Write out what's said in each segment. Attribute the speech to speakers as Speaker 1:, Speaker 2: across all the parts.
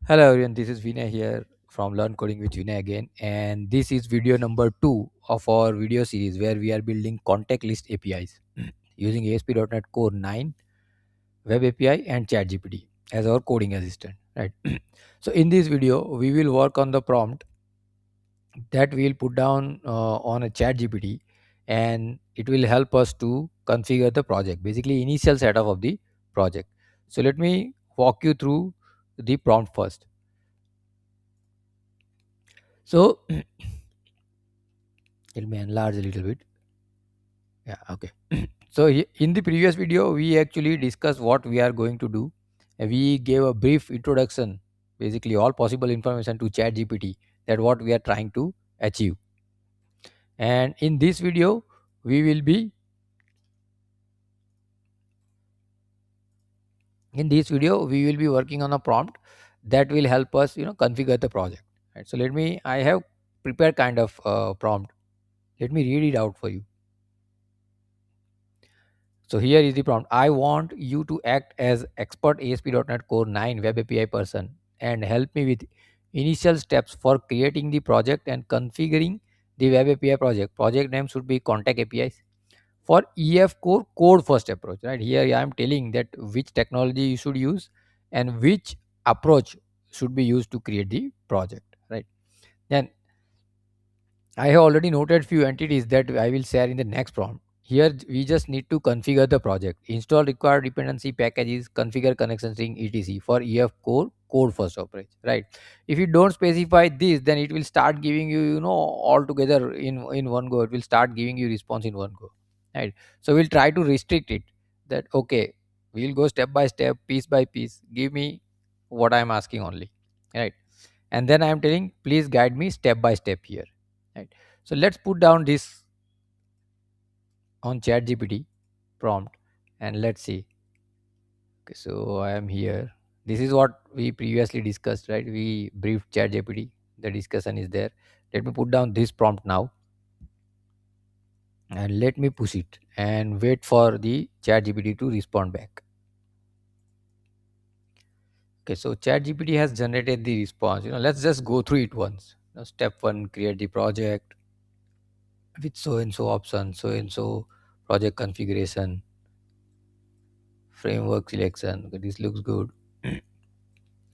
Speaker 1: Hello everyone, this is Vinay here from Learn Coding with Vinay again, and this is video number 2 of our video series where we are building contact list APIs using ASP.NET Core 9, Web API, and ChatGPT as our coding assistant. Right. So in this video, we will work on the prompt that we'll put down on a ChatGPT, and it will help us to configure the project, basically initial setup of the project. So let me walk you through the prompt first. So let me enlarge a little bit. Yeah, okay. So in the previous video, we actually discussed what we are going to do. We gave a brief introduction, basically all possible information to ChatGPT that what we are trying to achieve. And in this video we will be working on a prompt that will help us, configure the project. Right. So I have prepared kind of prompt. Let me read it out for you. So here is the prompt. I want you to act as expert ASP.NET Core 9 Web API person and help me with initial steps for creating the project and configuring the Web API project. Project name should be Contact APIs. For EF Core code first approach, right? Here I am telling that which technology you should use and which approach should be used to create the project, right? Then I have already noted few entities that I will share in the next prompt. Here we just need to configure the project, install required dependency packages, configure connection string etc. for EF core code first approach, right? If you don't specify this, then it will start giving you, all together in one go. It will start giving you response in one go, right? So we'll try to restrict it. That okay, we'll go step by step, piece by piece. Give me what I'm asking only, right? And then I am telling, please guide me step by step here, right? So let's put down this on ChatGPT prompt and let's see. Okay, so I am here. This is what we previously discussed, right? We briefed ChatGPT. The discussion is there. Let me put down this prompt now and let me push it and wait for the ChatGPT to respond back. Okay, so ChatGPT has generated the response. Let's just go through it once. Step one: create the project with so and so option, so and so project configuration, framework selection. Okay, this looks good.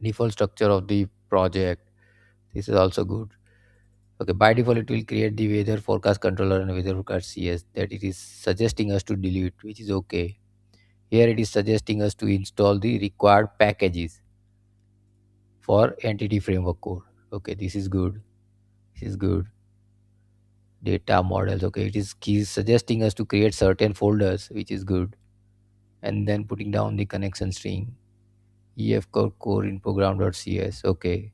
Speaker 1: Default structure of the project. This is also good. Okay, by default it will create the weather forecast controller and weather forecast CS that it is suggesting us to delete, which is okay. Here it is suggesting us to install the required packages for entity framework code. Okay, this is good. This is good. Data models. Okay, it is suggesting us to create certain folders, which is good. And then putting down the connection string. EF core in program.cs. Okay.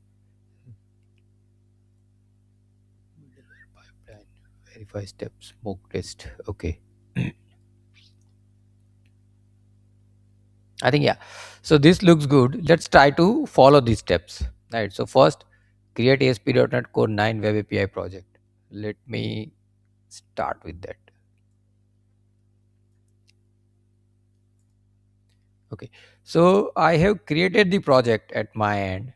Speaker 1: Pipeline, verify steps, smoke test. Okay. I think, yeah. So this looks good. Let's try to follow these steps. Right. So first, create ASP.NET Core 9 Web API project. Let me start with that. Okay. So I have created the project at my end,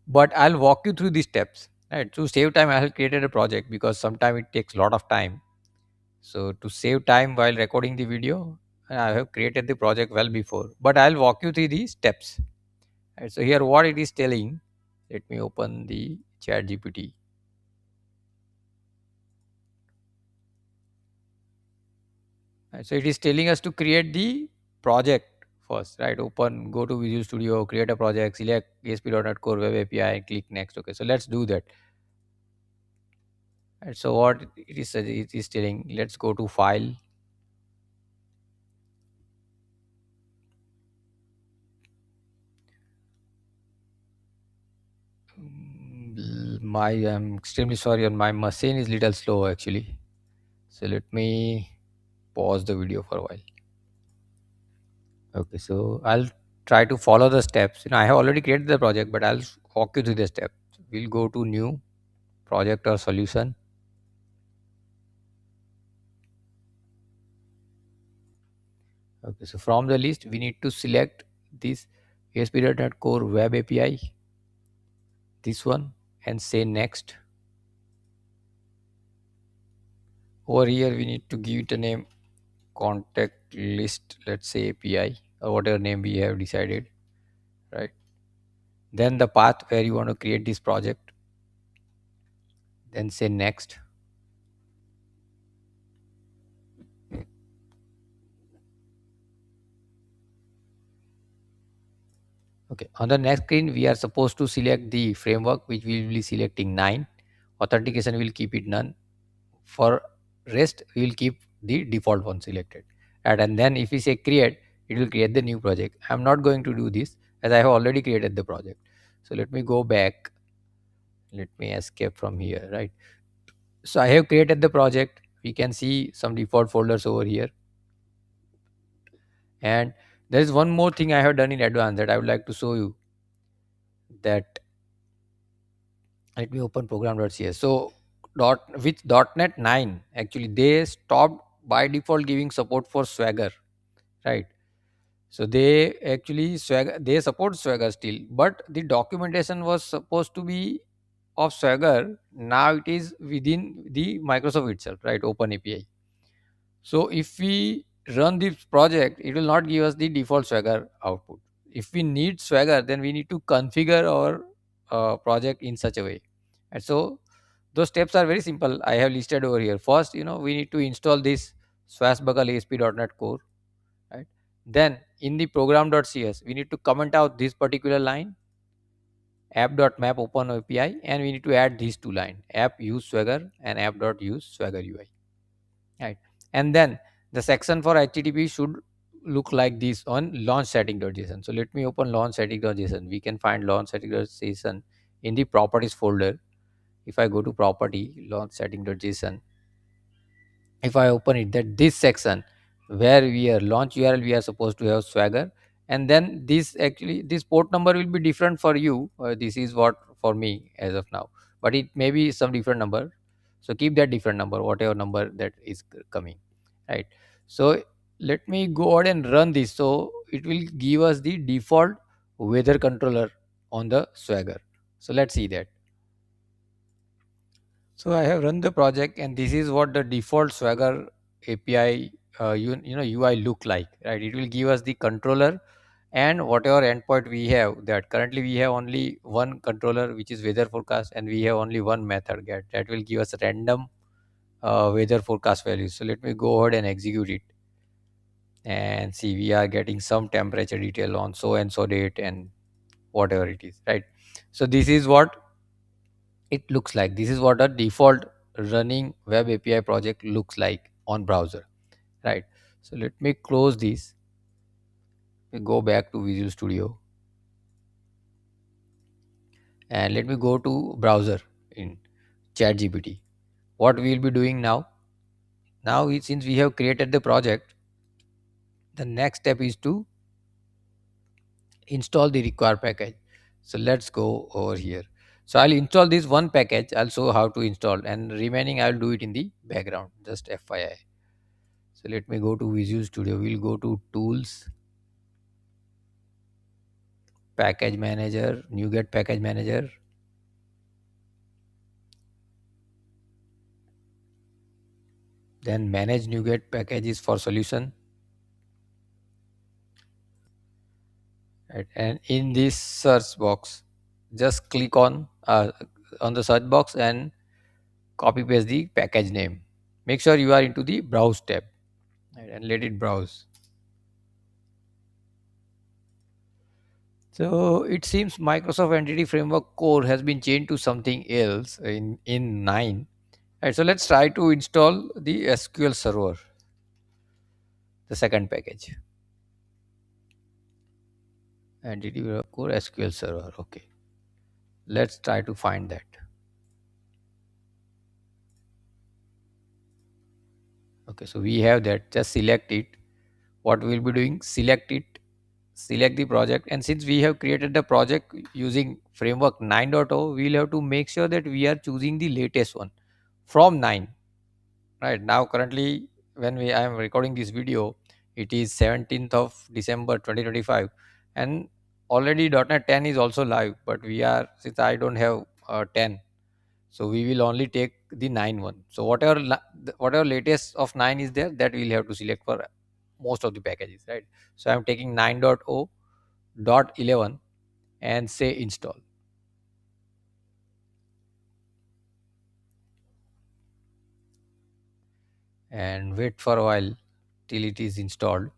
Speaker 1: but I'll walk you through the steps. Right. To save time, I have created a project because sometimes it takes a lot of time. So to save time while recording the video, I have created the project well before, but I'll walk you through the steps. Right, so here what it is telling, let me open the chat GPT. Right, so it is telling us to create the project first, right? Open, go to Visual Studio, create a project, select ASP.NET Core Web API and click next. Okay, so let's do that. Right, so what it is telling, let's go to file. I'm extremely sorry, on my machine is little slow actually. So let me pause the video for a while. Okay, so I'll try to follow the steps. I have already created the project, but I'll walk you through the steps. We'll go to new project or solution. Okay, so from the list, we need to select this ASP.NET Core Web API. this one and say next. Over here we need to give it a name, contact list, let's say API, or whatever name we have decided, right? Then the path where you want to create this project, then say next. Okay, on the next screen we are supposed to select the framework, which we will be selecting 9. Authentication will keep it none. For rest we will keep the default one selected. Right, and then if we say create, it will create the new project. I'm not going to do this as I have already created the project. So let me go back, let me escape from here, right? So I have created the project. We can see some default folders over here, and there is one more thing I have done in advance that I would like to show you. That, let me open program.cs. So with .NET 9, actually they stopped by default giving support for Swagger, right? So they actually Swagger, they support Swagger still, but the documentation was supposed to be of Swagger. Now it is within the Microsoft itself, right? Open API. So if we run this project, it will not give us the default Swagger output. If we need Swagger, then we need to configure our project in such a way. And so those steps are very simple. I have listed over here. First, we need to install this swashbuckle ASP.NET Core, right? Then in the program.cs, we need to comment out this particular line, app.map open API, and we need to add these two lines, app use Swagger and app.use Swagger UI, right? And then the section for HTTP should look like this on launch setting.json. So let me open launch setting.json. We can find launch setting.json in the properties folder. If I go to property launch setting.json, if I open it, that this section where we are launch URL, we are supposed to have Swagger, and then this port number will be different for you. This is what for me as of now, but it may be some different number. So keep that different number, whatever number that is coming, right? So let me go ahead and run this. So it will give us the default weather controller on the Swagger. So let's see that. So I have run the project, and this is what the default Swagger API UI look like, right? It will give us the controller and whatever endpoint we have. That currently we have only one controller, which is weather forecast, and we have only one method get that will give us random weather forecast values. So let me go ahead and execute it and see, we are getting some temperature detail on so and so date and whatever it is, right? So this is what it looks like. This is what a default running web API project looks like on browser, right? So let me close this. We go back to Visual Studio and let me go to browser in ChatGPT. What we will be doing now? Now, since we have created the project, the next step is to install the required package. So let's go over here. So I'll install this one package. I'll show how to install, and remaining I'll do it in the background. Just FYI. So let me go to Visual Studio. We'll go to Tools, Package Manager, NuGet Package Manager. Then Manage NuGet Packages for Solution. Right. And in this search box, just click on the search box and copy paste the package name. Make sure you are into the Browse tab, right, and let it browse. So it seems Microsoft Entity Framework core has been changed to something else in 9. Right, so let's try to install the SQL Server, the second package. Entity Framework core SQL Server. Okay, let's try to find that. Okay, so we have that. Just select it. What we will be doing? Select it, select the project, and since we have created the project using framework 9.0, we will have to make sure that we are choosing the latest one from 9. Right now, currently, when I am recording this video, it is 17th of December 2025, and already .NET 10 is also live, but we are, since I don't have 10, so we will only take the 9 one. So whatever latest of 9 is there, that we'll have to select for most of the packages, right? So I'm taking 9.0.11 and say install, and wait for a while till it is installed.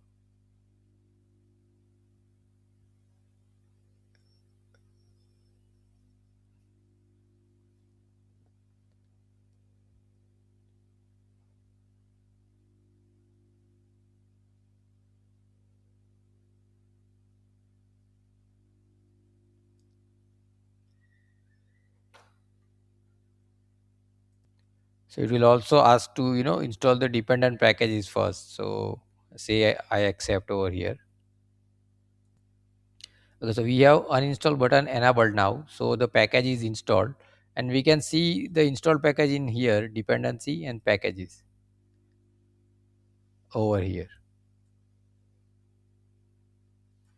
Speaker 1: So it will also ask to install the dependent packages first. So say I accept over here. Okay, so we have uninstall button enabled now. So the package is installed, and we can see the installed package in here, dependency and packages over here.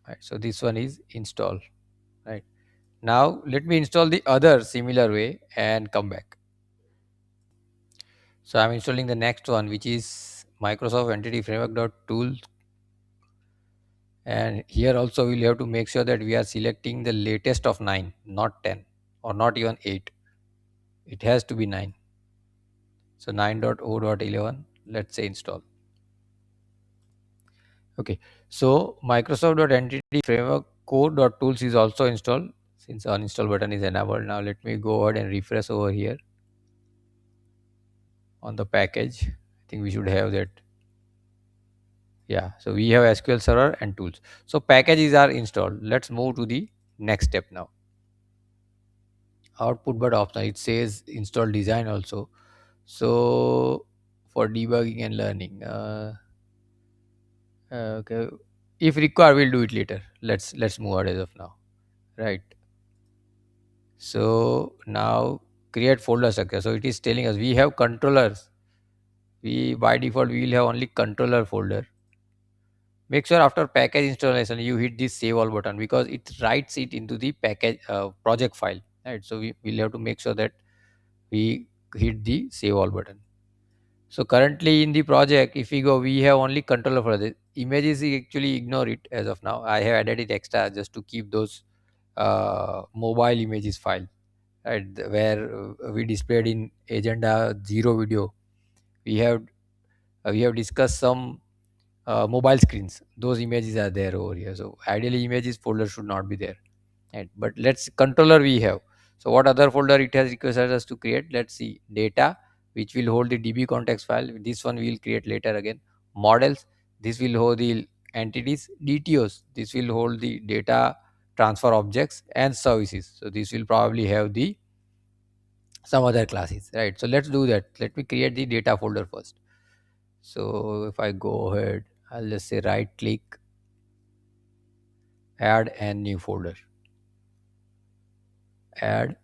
Speaker 1: Right. So this one is installed. Right. Now let me install the other similar way and come back. So I'm installing the next one, which is Microsoft Entity Framework Tools. And here also we'll have to make sure that we are selecting the latest of 9, not 10 or not even 8. It has to be 9. So 9.0.11, let's say install. Okay, so Microsoft.Entity Framework Core.Tools is also installed since uninstall button is enabled. Now let me go ahead and refresh over here on the package. I think we should have that. Yeah, so we have SQL Server and tools. So packages are installed. Let's move to the next step now. Output but optional. It says install design also. So for debugging and learning. Okay, if required, we'll do it later. Let's move out as of now. Right. So now create folder structure. So it is telling us we have controllers. We by default we will have only controller folder. Make sure after package installation you hit this save all button, because it writes it into the package project file. Right. So we will have to make sure that we hit the save all button. So currently in the project, if we go, we have only controller for the images. We actually ignore it as of now. I have added it extra just to keep those mobile images file, right, where we displayed in agenda 0 video. We have discussed some mobile screens. Those images are there over here. So ideally, images folder should not be there. Right, but let's controller we have. So what other folder it has requested us to create? Let's see, data, which will hold the db context file. This one we will create later again. Models, this will hold the entities. Dtos, this will hold the data transfer objects. And services, so this will probably have the some other classes, right? So let's do that. Let me create the data folder first. So if I go ahead, I'll just say right click, add and new folder, add,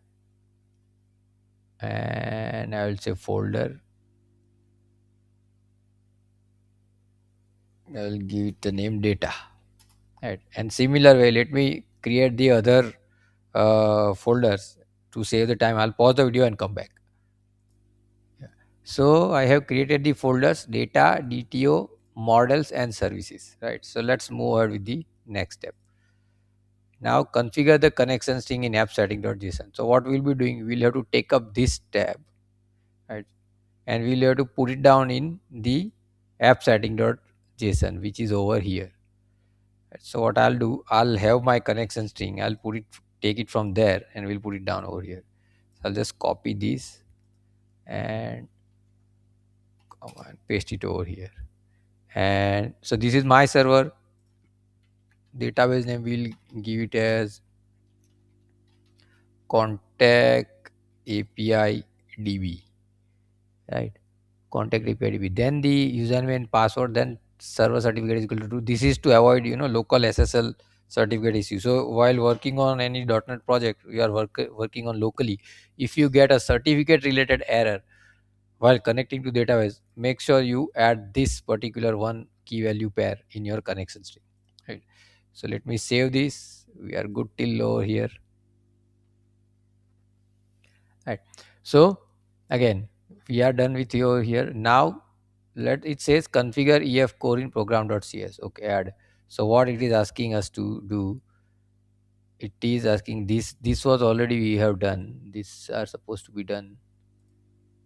Speaker 1: and I will say folder. I will give it the name data. Right. And similar way, let me create the other folders to save the time. I'll pause the video and come back. Yeah. So I have created the folders data, DTO, models, and services. Right. So let's move ahead with the next step. Now configure the connection string in app setting.json. So what we'll be doing, we'll have to take up this tab, right, and we'll have to put it down in the app setting.json, which is over here. So what I'll do, I'll have my connection string. I'll take it from there, and we'll put it down over here. So I'll just copy this and come on, paste it over here. And so this is my server. Database name we'll give it as contact API DB, right? Contact API DB. Then the username and password. Then server certificate is equal to true. This is to avoid local SSL certificate issue. So while working on any .NET project, we are working on locally. If you get a certificate related error while connecting to database, make sure you add this particular one key value pair in your connection string. Right. So let me save this. We are good till over here. Right. So again, we are done with you over here. Now let it says configure ef core in program.cs. Okay, add. So what it is asking us to do, it is asking this was already we have done. These are supposed to be done.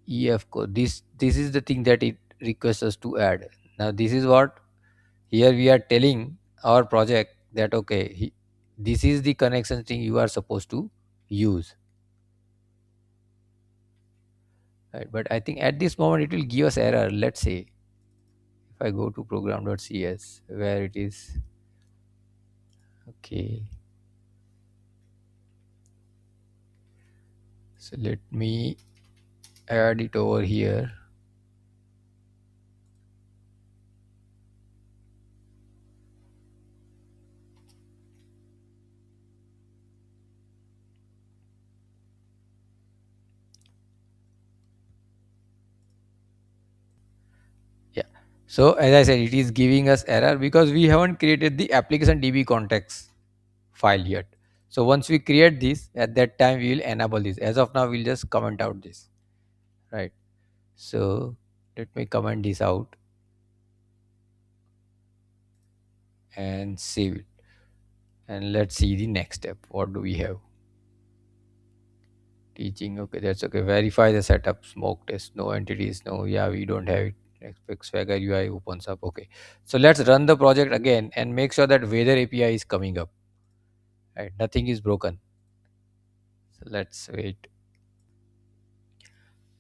Speaker 1: Ef core. This is the thing that it requests us to add. Now this is what here we are telling our project that okay, this is the connection thing you are supposed to use. Right, but I think at this moment it will give us error. Let's say if I go to program.cs where it is. Okay, so let me add it over here. Yeah, so as I said, it is giving us error because we haven't created the application db context file yet. So once we create this, at that time we will enable this. As of now we'll just comment out this. Right, so let me comment this out and save it, and let's see the next step. What do we have? Teaching. Okay, that's okay. Verify the setup. Smoke test. No entities. No, yeah, we don't have it. Expect Swagger UI opens up. Okay, so let's run the project again and make sure that weather API is coming up. Right, nothing is broken. So let's wait.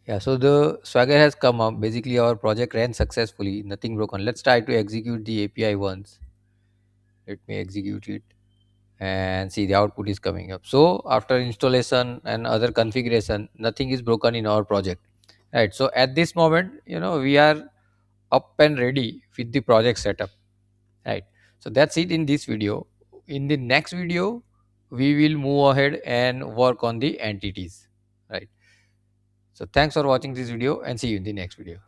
Speaker 1: Yeah, so the Swagger has come up. Basically, our project ran successfully. Nothing broken. Let's try to execute the API once. Let me execute it and see the output is coming up. So after installation and other configuration, nothing is broken in our project. Right, so at this moment, we are up and ready with the project setup. Right, so that's it in this video. In the next video we will move ahead and work on the entities. Right, so thanks for watching this video and see you in the next video.